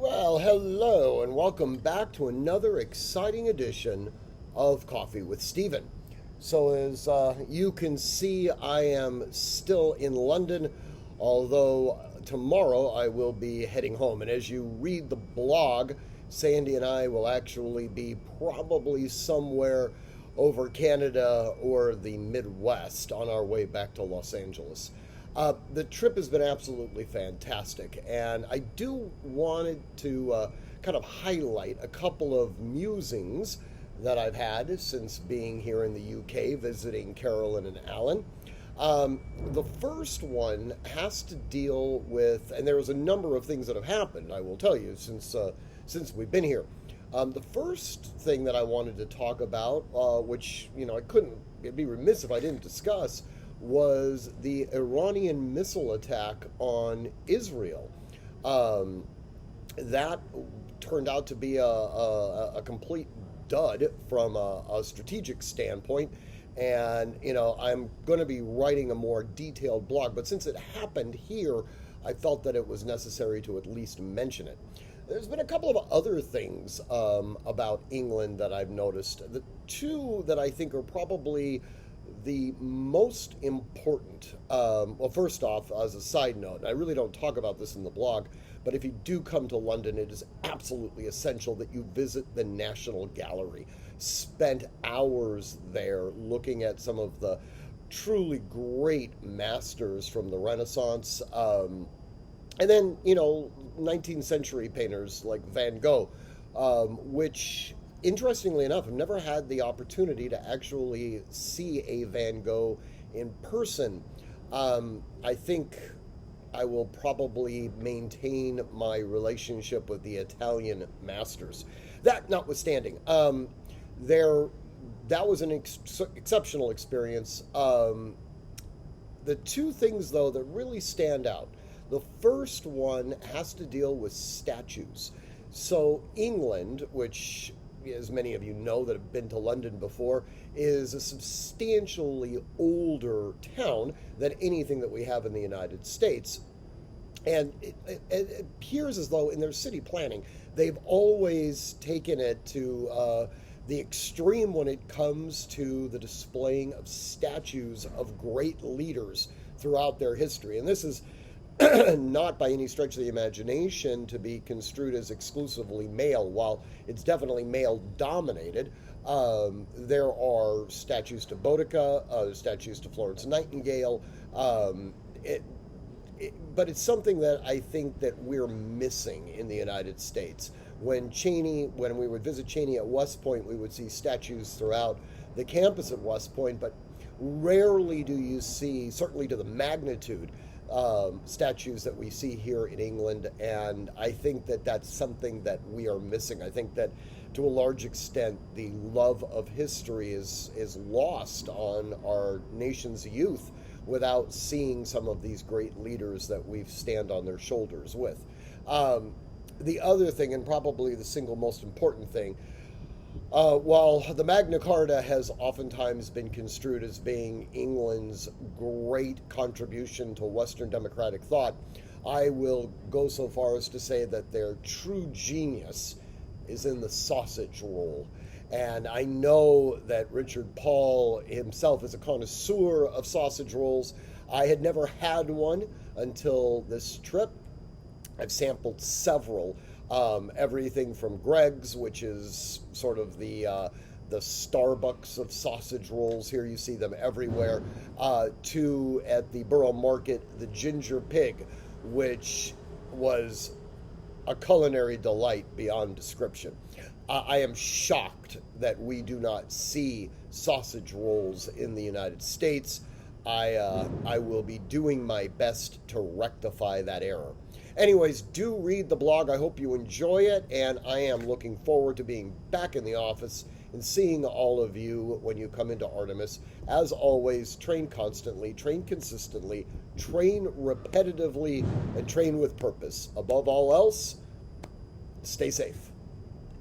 Well, hello, and welcome back to another exciting edition of Coffee with Stephen. So, as you can see, I am still in London, although tomorrow I will be heading home. And as you read the blog, Sandy and I will actually be probably somewhere over Canada or the Midwest on our way back to Los Angeles. The trip has been absolutely fantastic, and I do wanted to kind of highlight a couple of musings that I've had since being here in the UK, visiting Carolyn and Alan. The first one has to deal with, and there was a number of things that have happened, I will tell you, since we've been here. The first thing that I wanted to talk about, which I couldn't, it'd be remiss if I didn't discuss, was the Iranian missile attack on Israel. That turned out to be a complete dud from a strategic standpoint. And, I'm going to be writing a more detailed blog, but since it happened here, I felt that it was necessary to at least mention it. There's been a couple of other things about England that I've noticed. The two that I think are probably the most important, well, first off, as a side note, and I really don't talk about this in the blog, but if you do come to London, it is absolutely essential that you visit the National Gallery. Spent hours there looking at some of the truly great masters from the Renaissance, and then, 19th century painters like Van Gogh, which interestingly enough, I've never had the opportunity to actually see a Van Gogh in person. I think I will probably maintain my relationship with the Italian masters. That notwithstanding, that was an exceptional experience. The two things, though, that really stand out. The first one has to deal with statues. So England, which, as many of you know that have been to London before, is a substantially older town than anything that we have in the United States. And it appears as though in their city planning, they've always taken it to the extreme when it comes to the displaying of statues of great leaders throughout their history. And this is not by any stretch of the imagination to be construed as exclusively male. While it's definitely male dominated, there are statues to Boudica, statues to Florence Nightingale. But it's something that I think that we're missing in the United States. When we would visit Cheney at West Point, we would see statues throughout the campus at West Point, but rarely do you see, certainly to the magnitude, statues that we see here in England, and I think that that's something that we are missing. I think that to a large extent the love of history is lost on our nation's youth without seeing some of these great leaders that we stand on their shoulders with. The other thing, and probably the single most important thing, while the Magna Carta has oftentimes been construed as being England's great contribution to Western democratic thought, I will go so far as to say that their true genius is in the sausage roll. And I know that Richard Paul himself is a connoisseur of sausage rolls. I had never had one until this trip. I've sampled several. Everything from Greg's, which is sort of the Starbucks of sausage rolls. Here you see them everywhere. To, at the Borough Market, the Ginger Pig, which was a culinary delight beyond description. I am shocked that we do not see sausage rolls in the United States. I will be doing my best to rectify that error. Anyways, do read the blog. I hope you enjoy it, and I am looking forward to being back in the office and seeing all of you when you come into Artemis. As always, train constantly, train consistently, train repetitively, and train with purpose. Above all else, stay safe.